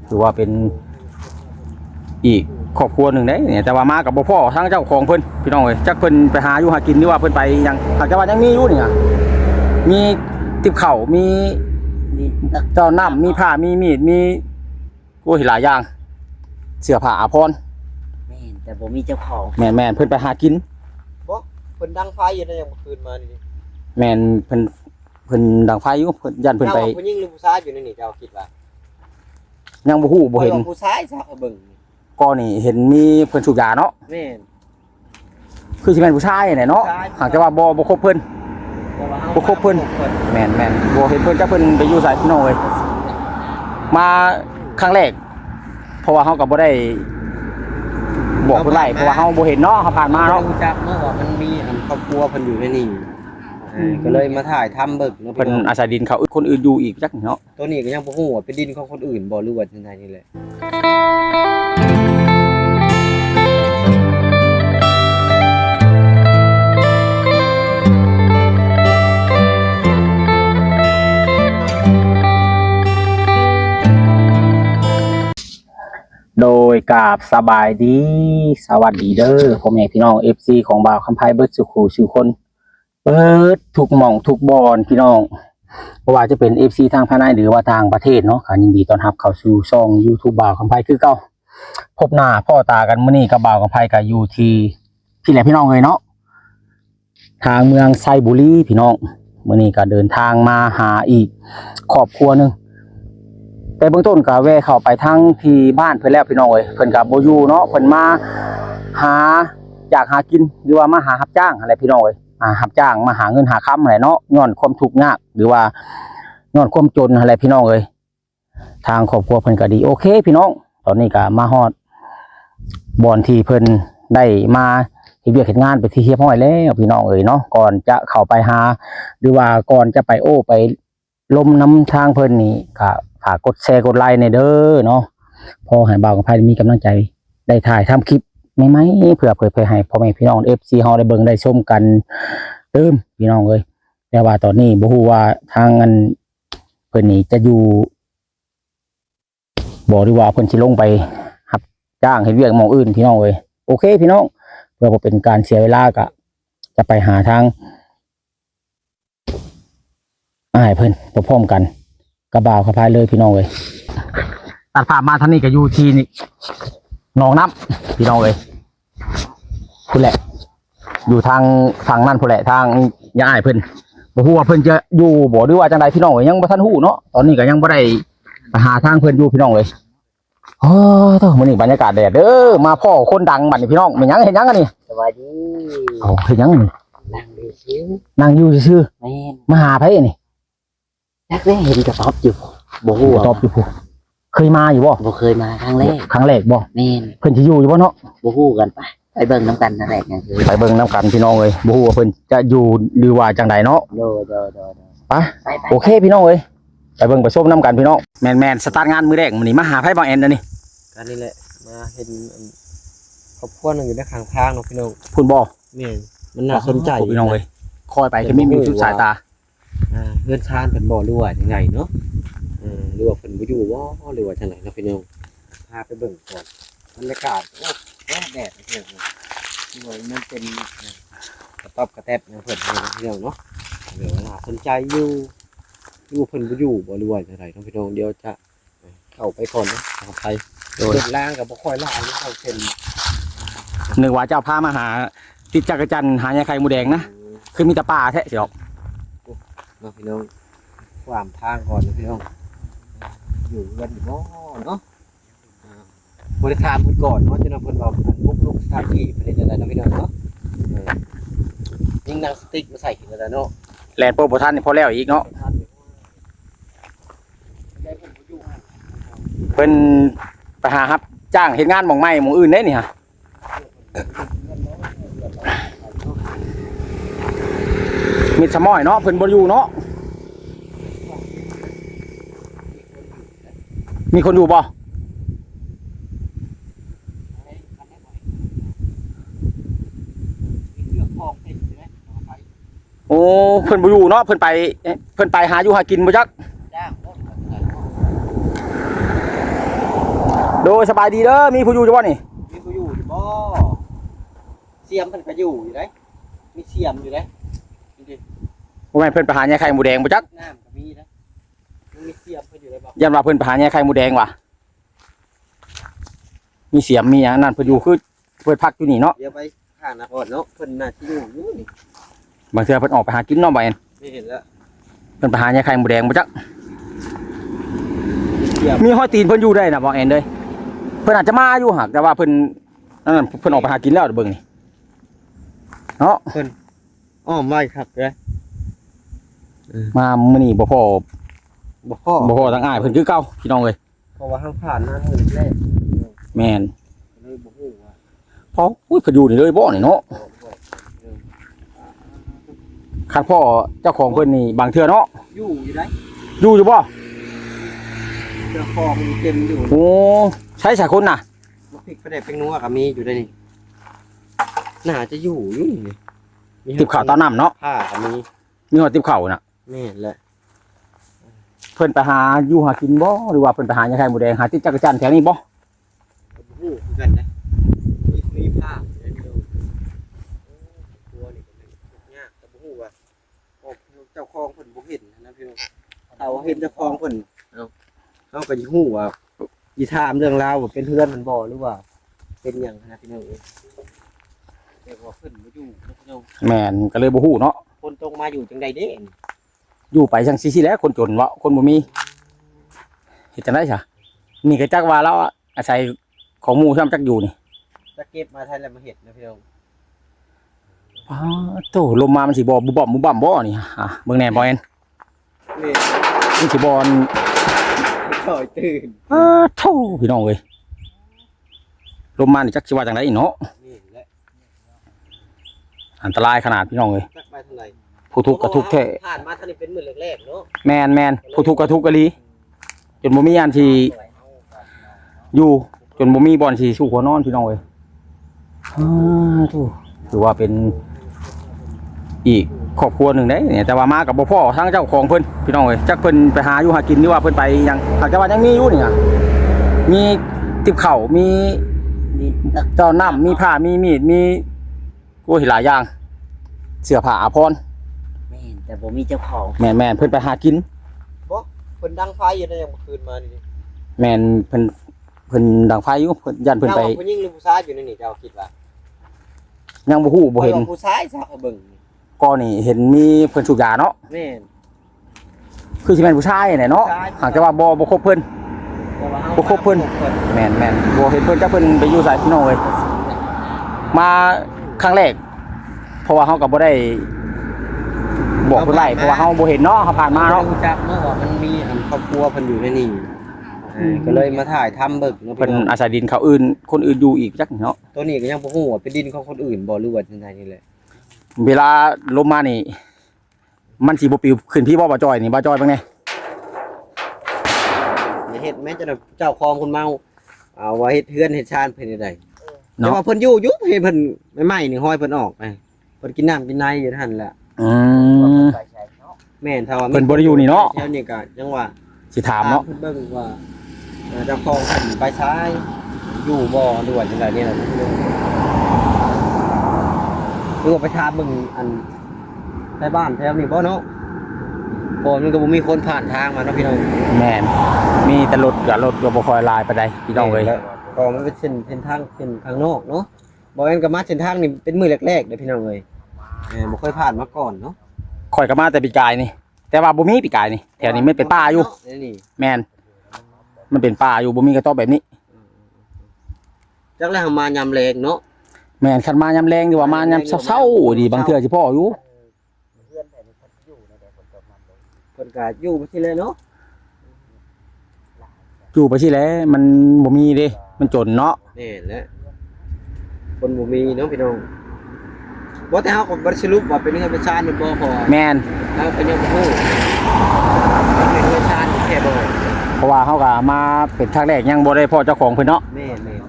คือว่าเป็นอีกครอบครัวหนึ่งได้เนี่ยแต่ว่ามากับบ่พ่อทั้งเจ้าของเพิ่นพี่น้องเอ้ยจักเพิ่นไปหาอยู่หากินหรือว่าเพิ่นไปยังหากแต่ว่ายังมีอยู่เนี่ยมีติบเข่ามีเจ้าน้ำมีผ้ามีมีดมีโอ้ยหลายอย่างเสื้อผ้าอาภรณ์แม่นแต่บ่มีเจ้าของแม่นเพิ่นไปหากินบ่เพิ่นดังไฟอยู่นะยังเมื่อคืนมานี่แม่นเพิ่นดังไฟอยู่เพิ่นยันเพิ่นไปผู้หญิงหรือผู้ชายอยู่ในนี่เจ้าคิดว่ายังบ่ฮู้บ่เห็นผู้ชายซะเบิ่งก็นี่เห็นมีเพิ่นสูบยาเนาะแม่นคือสิแม่นผู้ชายเนี่ยเนาะหากแต่ว่าบ่ครบเพิ่นบ่ครบเพิ่นแม่นบ่เห็นเพิ่นจักเพิ่นไปอยู่ไสพี่น้องเอ้ยมาครั้งแรกเพราะว่าเฮาก็บ่ได้บอกเพิ่นไว้เพราะว่าเฮาบ่เห็นเนาะเฮาผ่านมาเนาะรู้จักเมื่อว่ามันมีครอบครัวเพิ่นอยู่ในนี่ก็เลยมาถ่ายทำเบิ่งเนาะเพิ่นอาศัยดินเขาคนอื่นอยู่อีกจักเนาะตัวนี้ก็ยังบ่ฮู้ว่าเป็นดินของคนอื่นบ่หรือว่าจังไดนี่แหละโดยกราบสบายดีสวัสดีเด้อพ่อแม่พี่น้อง FC ของบ่าวคำไพเบิดสุขูชื่อคนเปิดทุกหม่องทุกบอนพี่น้องเพราะว่าจะเป็น FC ทางภายในหรือว่าทางประเทศเนาะก็ยินดีต้อนรับเข้าสู่ช่อง YouTube บ่าวคำไพคือเก่าพบหน้าพ่อตากันมื้อนี้กับบ่าวคำไพก็อยู่ที่ไหนพี่น้องเอ้ยเนาะทางเมืองไซบุรีพี่น้องมื้อนี้ก็เดินทางมาหาอีกครอบครัวนึงแต่เบื้องต้นก็แวะเข้าไปทางที่บ้านเพิ่นแล้วพี่น้องเอ้ยเพิ่นก็บ่อยู่เนาะเพิ่นมาหาอยากหากินหรือว่ามาหารับจ้างอะไรพี่น้องเอ้ยรับจ้างมาหาเงินหาค้ำอะไรเนาะย้อนความทุกข์ยากหรือว่าย้อนความจนอะไรพี่น้องเอ้ยทางครอบครัวเพิ่นก็ดีโอเคพี่น้องตอนนี้ก็มาฮอดบ่อนที่เพิ่นได้มาเฮ็ดเวียกเฮ็ดงานไปที่เรียบร้อยแล้วพี่น้องเอ้ยเนาะก่อนจะเข้าไปหาหรือว่าก่อนจะไปโอ้ไปลมน้ำทางเพิ่นนี่ก็ฝากกดแชร์กดไลค์ในเด้อเนาะพอให้บ่าวกับไผมีกำลังใจได้ถ่ายทำคลิปใหม่ๆเพื่อเผยแพร่ให้พ่อแม่พี่น้อง FC เฮาได้เบิ่งได้ชมกันเติมพี่น้องเอ้ยแต่ว่าตอนนี้บ่ฮู้ว่าทางอันเพิ่นนี่จะอยู่บ่หรือว่าเพิ่นสิลงไปรับจ้างเฮ็ดเวียกหม้องอื่นพี่น้องเอ้ยโอเคพี่น้องเพื่อบ่เป็นการเสียเวลาก็จะไปหาทางให้เพิ่นพร้อมๆกันกระบ่าวกระพายเลยพี่น้องเลยตัดภาพมาท่านนี้ก็อยู่ที่นี่หนองน้ำพี่น้องเลยพุ่นแหละอยู่ทางนั่นพุ่นแหละทางย่าอ้ายเพิ่นบ่ฮู้ว่าเพิ่นจะอยู่บ่หรือว่าจังไดพี่น้องยังบ่ทันฮู้เนาะตอนนี้ก็ยังบ่ได้ไปหาทางเพิ่นอยู่พี่น้องเลยโอ้โธ่มื้อนี้บรรยากาศแดดเด้อมาพ่อคนดังบัดนี้พี่น้องแม่นหยังเฮ็ดหยังกันนี่สวัสดีเอาเฮ็ดหยังนี่นั่งอยู่ซื่อแม่นมาหาไผนี่นักเล่นเห็นกระต๊อบอยู่บ่ฮู้ตอบอยู่พุ่นเคยมาอยู่บ่บ่เคยมาครั้งแรกบ่แม่นเพิ่นสิอยู่อยู่บ่เนาะบ่ฮู้กันไปเบิ่งน้ำกันนั่นแหละยังคือไปเบิ่งน้ำกันพี่น้องเอ้ยบ่ฮู้ว่าเพิ่นจะอยู่หรือว่าจังไดเนาะโดไปโอเคพี่น้องเอ้ยไปเบิ่งไปชมน้ำกันพี่น้องแม่นสตาร์ทงานมื้อแรกมื้อนี้มาหาไผบางแอนเด้อนี่กันนี่แหละมาเห็นครอบครัวนึงอยู่ในข้างทางเนาะพี่น้องพุ่นบ่นี่มันน่าสนใจพี่น้องเอ้ยคอยไปก็มีทุกสายตาเพื่อนชาญเพิ่นบ่รู้ว่าจังไงเนาะหรือว่าเพิ่นบ่อยู่บ่หรือว่าจังไดเนาะพี่น้องพาไปเบิ่งก่อนบรรยากาศโอ้แดดพี่น้องที่ว่ามันเป็นกระต๊อบกระแทบอย่างเพิ่นพี่น้องเนาะเดี๋ยวน่าสนใจอยู่เพิ่นบ่อยู่บ่หรือว่าจังไดเนาะพี่น้องเดี๋ยวจะเข้าไปก่อนเนาะเข้าไปโดยล่างก็บ่ค่อยล่างเข้าเส้นนึกว่าเจ้าพามาหาติดจักรจันทร์หายาไข่หมูแดงนะคือมีแต่ป่าแท้สิดอกเนาะพี่น้องความทางก่อนนะพี่น้องอยู่กันอยู่เนาะบริการพูดก่อนเนาะจะนำเพิ่นบอกบุกลุกสถานที่ประเด็นอะไรนะพี่น้องเนาะยิงหนังสติ๊กมาใส่กันแล้วเนาะแลนด์โปรโมชั่นนี่พอแล้วอีกเนาะเพิ่นไปหาครับจ้างเฮ็ดงานหม่องใหม่หม่องอื่นได้นี่ฮะมิดสมอยเนาะเพิ่นบ่อยู่เนาะมีคนอยู่บ่โอ้เพิ่นบ่อยู่เนาะเพิ่นไปหาอยู่หากินบ่จัก โดยสบายดีเด้อมีผู้อยู่จังบ่นี่ มีผู้อยู่อยู่บ่เสียมเพิ่นก็อยู่ได้มีเสียมอยู่ได้จริง บ่แม่นเพิ่นไปหาแย่ไข่หมูแดงบ่จัก ๆน้ำก็มีนะมันมีเสียมเพิ่นอยู่ได้บ่ ยันว่าเพิ่นไปหาแย่ไข่หมูแดงว่ะมีเสียมมีหยังนั่นเพิ่นอยู่คือเพิ่นพักอยู่นี่เนาะ เดี๋ยวไปข้างนะก่อนเนาะเพิ่นน่าสิอยู่นี่ บางเทื่อเพิ่นออกไปหากินเนาะบ่แม่น ไม่เห็นแล้ว เพิ่นไปหาแย่ไข่หมูแดงบ่จัก เสียม มีห้อยตีนเพิ่นอยู่ได้น่ะบ่แอนเด้ยเพิ่นอาจจะมาอยู่หักแต่ว่าเพิ่นนั่นเพิ่นออกไปหากินแล้วเดี๋ยวเบิ่งนี่เนาะ อ้อมไว้ครับเด้อ มามื้อนี้บ่พอ บ่พอ บ่พอทั้งอ้ายเพิ่นคือเก่าพี่น้องเอ้ย เพราะว่าเฮาผ่านมามื้อแรก แม่น เลยบ่ฮู้ว่า พออุ้ยเพิ่นอยู่นี่เลยบ่นี่เนาะคันพ่อเจ้าของเพิ่นนี่บางเทื่อเนาะ อยู่ได้ อยู่อยู่บ่ เจ้าของเต็มอยู่ โอ้ใช้สายคนน่ะ บ่พริกไปได้เป็นนัวก็มีอยู่ได้นี่น่าจะอยู่นี่ ติบข้าวตาน้ำเนาะ ผ้าก็มี มีหอดติบข้าวน่ะ แม่นแหละ เพิ่นไปหาอยู่หากินบ่หรือว่าเพิ่นไปหาหยังไข่หมูแดงหาติดจักรจันทร์แถวนี้บ่ บ่ฮู้คือกันนะมีผ้าเดี๋ยวตัวนี่ก็เป็นยากแต่บ่ฮู้ว่าเจ้าของเพิ่นบ่เห็นนะพี่น้องถ้าว่าเห็นเจ้าของเพิ่นเฮาก็สิฮู้ว่าสิถามเรื่องราวว่าเป็นเพื่อนมันบ่หรือว่า เป็นหยังนะพี่น้องเอ้ยเรียกว่าเพิ่นบ่อยู่นะพี่น้อง แม่นก็เลยบ่ฮู้เนาะ คนตรงมาอยู่จังใดเด้ อยู่ไปจังซี่ๆแหล้วคนจนเว้าคนบ่มีเฮ็ดจังได๋ซะนี่ก็จักว่าเราอาศัยของหมู่ซ้ำจักอยู่นี่ จะเก็บมาไทยแล้วมาเฮ็ดนะพี่น้อง อ้าโตลมมามันสิบ่บุบบ่บ่บ่นี่เบิ่งแน่บ่แอน นี่ มันสิบ่ ต่อยตื่น โธ่พี่น้องเอ้ยลมมานี่จักสิว่าจังได๋เนาะ นี่แหละ อันตรายขนาดพี่น้องเอ้ย จักไปเท่าไหร่ ผู้ทุกข์ก็ทุกข์แท้ ผ่านมาเท่านี้เป็นมื้อแรกๆเนาะ แม่นผู้ทุกข์ก็ทุกข์อีหลีจนบ่มีอันที่อยู่จนบ่มีบ่อนสิสู้หัวนอนพี่น้องเอ้ยโธ่ถือว่าเป็นอีกครอบครัวหนึ่งเด้เนี่ยแต่ว่ามากับบ่พ่อทั้งเจ้าของเพิ่นพี่น้องเอ้ยจักเพิ่นไปหาอยู่หากินหรือว่าเพิ่นไปหยังหากแต่ว่ายังมีอยู่นี่นะมีติบข้าวมีเจ้าน้ำมีผ้ามีมีดมีโอ้ยหลายอย่างเสื้อผ้าอาภรณ์ แม่นแต่บ่มีเจ้าของ แม่นเพิ่นไปหากิน บ่เพิ่นดังไฟอยู่ได้ยังเมื่อคืนมานี่ แม่นเพิ่นดังไฟอยู่เพิ่นยันเพิ่นไป เจ้าผู้หญิงหรือผู้ชายอยู่ในนี่เจ้าคิดว่า ยังบ่ฮู้บ่เห็น ข้อยว่าผู้ชายซะเอาเบิ่ง ก็นี่เห็นมีเพิ่นสูบยาเนาะ แม่น คือสิแม่นผู้ชายนี่เนาะ ผู้ชาย หากแต่ว่าบ่คบเพิ่น แต่ว่า บ่ครบเพิ่น แม่นบ่เห็นเพิ่นจักเพิ่นไปอยู่ไสพี่น้องเอ้ยมาครั้งแรกเพราะว่าเฮาก็บ่ได้บอกเพิ่นไว้เพราะว่าเฮาบ่เห็นเนาะเฮาผ่านมาเนาะ รู้จักเนาะว่ามันมีอันครอบครัวเพิ่นอยู่ในนี่ก็เลยมาถ่ายทำเบิ่งเนาะ เพิ่นอาศัยดินเขาอื่นคนอื่นอยู่อีกจักเนาะ ตัวนี้ก็ยังบ่ฮู้ว่าเป็นดินของคนอื่นบ่หรือว่าจังไดนี่แหละ เวลาลมมานี่ มันสิบ่ปลิวขึ้นพี่บ่จอยนี่บ่จอยเบิ่งแน่ อย่าเฮ็ดแม้จะเจ้าของคนเมาเอาว่าเฮ็ดเฮือนเฮ็ดชานเพิ่นได้แต่ เนาะ ว่าเพิ่นอยู่เฮ็ดเพิ่นใหม่ๆนี่ห้อยเพิ่นออกไปเพิ่นกินน้ำกินในอยู่หั่นแหละ อืม แม่นถ้าว่า เพิ่นบ่ได้อยู่นี่เนาะ แถวนี้ก็จังว่า สิถามเนาะ เพิ่นเบิ่งว่าเจ้าของเพิ่นไปซ้ายอยู่บ่หรือว่าจังไดนี่แหละหรือว่าไปถามเบิ่งอันในบ้านแถวนี้บ่เนาะเพราะมันก็บ่มีคนผ่านทางมาเนาะพี่น้อง แม่นมีแต่รถก็บ่ค่อยหลายปานใดพี่น้องเอ้ย ก็มันเป็นเส้นทางเส้นข้างนอกเนาะบ่แม่นก็มาเส้นทางนี่เป็นมื้อแรกๆเด้อพี่น้องเอ้ยบ่เคยผ่านมาก่อนเนาะ ข่อยก็มาแต่ปีกายนี่ แต่ว่าบ่มีปีกายนี่แถวนี้มันเป็นป่าอยู่ นี่ แม่นมันเป็นป่าอยู่บ่มีกระต๊อบแบบนี้ จักแล้วมายามแรงเนาะ แม่นคันมายามแรงดีกว่ามายามเช้าๆดีบางเทื่อสิพ่ออยู่ เพิ่นก็อยู่บ่ซี่เลยเนาะ อยู่ไปสิแหล้วมันบ่มีเด้มันจนเนาะ นี่แหละคนบ่มีเนาะพี่น้องบ่แต่เฮาก็บ่ได้สรุปว่าเป็นเงินเป็นชาติบ่พอ แม่น เฮาก็ยังบ่ฮู้เป็นเงินชาติแค่บ่ เพราะว่าเฮาก็มาเป็นครั้งแรกยังบ่ได้พ่อเจ้าของเพิ่นเนาะ แม่น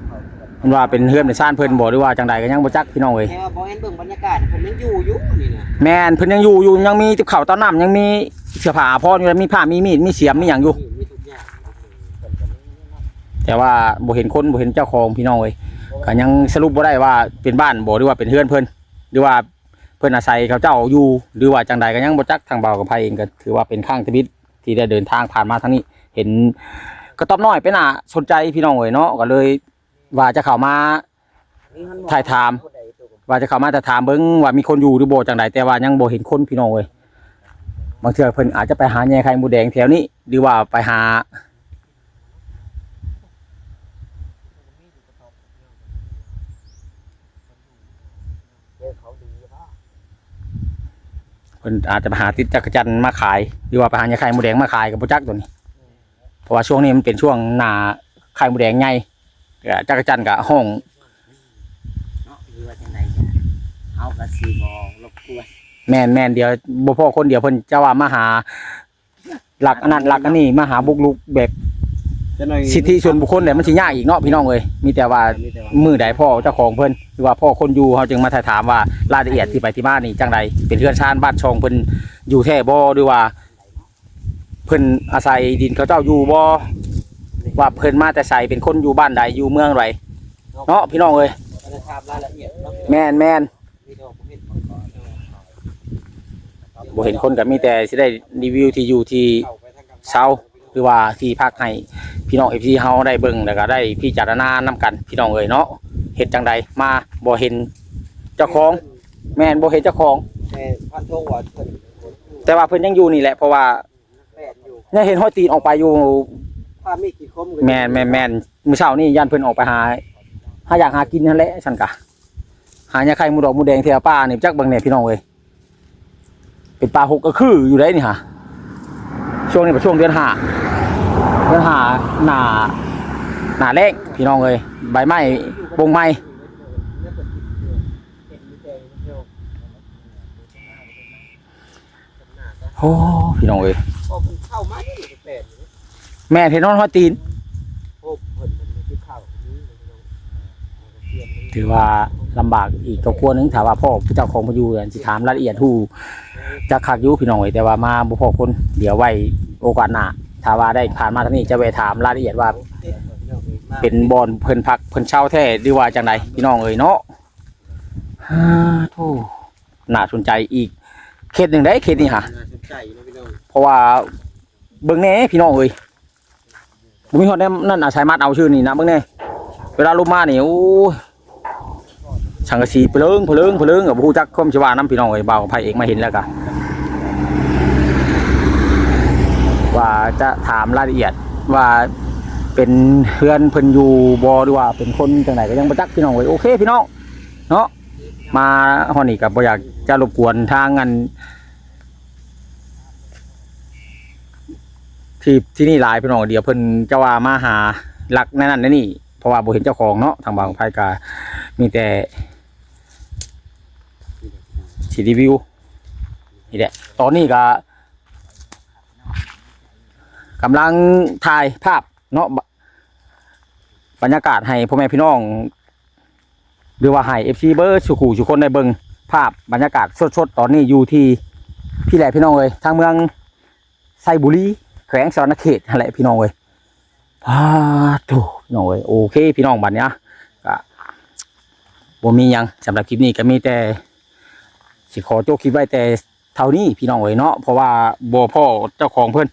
มันว่าเป็นเฮือนเป็นซ่านเพิ่นบ่หรือว่าจังใดก็ยังบ่จักพี่น้องเอ้ย แค่ว่าบ่เห็นเบิ่งบรรยากาศเพิ่นยังอยู่นี่นะ แม่นเพิ่นยังอยู่ยังมีติบข้าวต้อนน้ำยังมีเสื้อผ้าอาภรณ์อยู่มีผ้ามีมีดมีเสียมมีหยังอยู่ มีทุกอย่าง แต่ว่าบ่เห็นคนบ่เห็นเจ้าของพี่น้องเอ้ยก็ยังสรุปบ่ได้ว่าเป็นบ้านบ่หรือว่าเป็นเฮือนเพิ่นหรือว่าเพิ่นอาศัยเขาเจ้าอยู่หรือว่าจังใดก็ยังบ่จักทางเบากับไผเองก็ถือว่าเป็นข้างชีวิตที่ได้เดินทางผ่านมาทางนี้เห็นก็ตอบน้อยไปน่าสนใจพี่น้องเอ้ยเนาะก็เลยว่าจะเข้ามาถ่ายถามว่าจะเข้ามาแต่ถามเบิ่งว่ามีคนอยู่หรือบ่จังใดแต่ว่ายังบ่เห็นคนพี่น้องเอ้ยบางเทื่อเพิ่นอาจจะไปหาแย่ไข่มดแดงแถวนี้หรือว่าไปหาเพิ่นอาจจะไปหาติดจักรจันทร์มาขายหรือว่าไปหาแย่ไข่มดแดงมาขายกับบ่จักตัวนี้เพราะว่าช่วงนี้มันเป็นช่วงหน้าไข่มดแดงใหญ่จักรจันทร์ก็ห้อง เนาะหรือว่าจังไดจ้ะเอาก็สิบ่รบกวน แม่นเดี๋ยวบ่พอคนเดียวเพิ่นจะว่ามาหาหลักอันนั้นหลักอันนี้มาหาบุกรุกแบบสิทธิส่วนบุคคลเนี่ยมันสิยากอีกเนาะพี่น้องเอ้ยมีแต่ว่ามือใดพ่อเจ้าของเพิ่นหรือว่าพ่อคนอยู่เขาจึงมาถ่ายถามว่ารายละเอียดที่ไปที่มานี่จังไดเป็นเรือนชานบ้านช่องเพิ่นอยู่แท้บ่หรือว่าเพิ่นอาศัยดินเขาเจ้าอยู่บ่ว่าเพิ่นมาแต่ไสเป็นคนอยู่บ้านใดอยู่เมืองใดเนาะพี่น้องเอ้ย จะถามรายละเอียดเนาะ แม่น พี่น้องผมเห็นก่อน บ่เห็นคนก็มีแต่สิได้รีวิวที่อยู่ที่ เข้าไปทางกลาง เช้าหรือว่าที่พักให้พี่น้อง FC เฮาได้เบิ่งแล้วก็ได้พิจารณานํกันพี่น้องเอ้ยเนาะเฮ็ดจังใดมาบ่เห็นเจ้าของแม่นบ่เห็นเจ้าของ แต่พันธงว่าเพิ่น แต่ว่าเพิ่นยังอยู่นี่แหละเพราะว่า แปดอยู่ ยังเห็นห้อยตีนออกไปอยู่ ถ้ามีกี่คม แม่นมื้อเช้านี่ย่านเพิ่นออกไปหาอยากหากินนั่นแหละฉันกะหาหญ้าไข่หมูดอกหมูแดงแถวป่านี่จักเบิ่งแหน่พี่น้องเอ้ยเป็นป่าหกก็คืออยู่ได้นี่ฮะช่วงนี้เป็นช่วงเดือน5หน้าแล้งพี่น้องเอ้ยใบไม้ปงไม้โอ้พี่น้องเอ้ย พอมันเข้ามานี่แปดอยู่ แม่เห็นนอนห้อยตีน โอ้เพิ่นมันสิเข้านี่พี่น้อง ถือว่าลำบากอีกครอบครัวหนึงถามว่าพ่อผู้เจ้าของมาอยู่สิถามรายละเอียดฮู้จะคักอยู่พี่น้องเอ้ยแต่ว่ามาบ่พอคนเดี๋ยวไว้โอกาสหน้าถ้าว่าได้ผ่านมาทางนี้จะไปถามรายละเอียดว่าเป็นบ่อนเพิ่นพักเพิ่นเช่าแท้หรือว่าจังไดพี่น้องเอ้ยเนาะฮ่าโธ่น่าสนใจอีกเขตหนึงได้เขตนี้ฮะ น่าสนใจอยู่นะพี่น้อง เพราะว่าเบิ่งแหน่พี่น้องเอ้ยบ่มีฮอดแนมนั่นอาศัยมัดเอาชื่อนี่นะเบิ่งแหน่เวลาลมมานี่โอ้ยสังกะสีเพลิงก็บ่ฮู้จักความสิว่านํพี่น้องเอ้ยบ่าวไผเองมาเห็นแล้วก็ว่าจะถามรายละเอียดว่าเป็นเฮือนเพิ่นอยู่บ่หรือว่าเป็นคนจังไดก็ยังบ่จักพี่น้องเอ้ยโอเคพี่น้องเนาะมาฮอดนี่ก็บ่อยากจะรบกวนทางอันที่นี่หลายพี่น้องเดี๋ยวเพิ่นจะว่ามาหาหลักนั่นนี่เพราะว่าบ่เห็นเจ้าของเนาะทางบางไผก็มีแต่สิรีวิวนี่แหละตอนนี้ก็กำลังถ่ายภาพเนาะบรรยากาศให้พ่อแม่พี่น้องหรือว่าให้ FC เบอร์สุขุสุคนได้เบิ่งภาพบรรยากาศสดๆตอนนี้อยู่ที่พี่แหละพี่น้องเอ้ยทางเมืองไซบุรีแขวงสะวรรณเขตนั่นแหละพี่น้องเอ้ยโธ่พี่น้องเอ้ยโอเคพี่น้องบัดเนี้ยก็บ่มีหยังสำหรับคลิปนี้ก็มีแต่สิขอโจกคลิปไว้แต่เท่านี้พี่น้องเอ้ยเนาะเพราะว่าบ่พ่อเจ้าของเพิ่น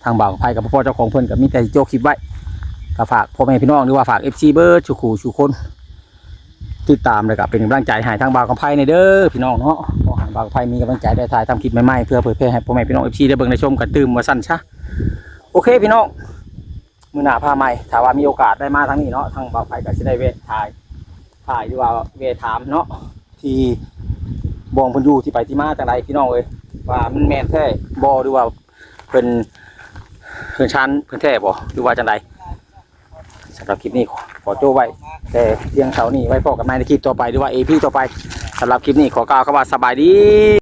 ทางบ่าวไผกับพ่อเจ้าของเพิ่นก็มีแต่โจกคลิปไว้ก็ฝากพ่อแม่พี่น้องหรือว่าฝาก FC เบอร์สุขุสุคนติดตามเลยก็เป็นกำลังใจให้ทางบ่าวกับไผในเด้อพี่น้องเนาะขอให้บ่าวกับไผมีกำลังใจได้ถ่ายทำคลิปใหม่ๆเพื่อเผยแพร่ให้พ่อแม่พี่น้อง FC ได้เบิ่งได้ชมกันตื่มว่าซั่นซะโอเคพี่น้องมื้อหน้าพาใหม่ถ้าว่ามีโอกาสได้มาทางนี้เนาะทางบ่าวไผก็สิได้เวทถ่ายหรือว่าเวทถามเนาะที่บ่องเพิ่นอยู่ที่ไปที่มาจังไดพี่น้องเอ้ยว่ามันแม่นแท้บ่หรือว่าเพิ่นชั้นเพิ่นแท้บ่หรือว่าจังไดสำหรับคลิปนี้ขอโจ้ไว้แต่เพียงเท่านี้ไว้พบกันใหม่ในคลิปต่อไปหรือว่า EP ต่อไปสำหรับคลิปนี้ขอกล่าวคำว่าสบายดี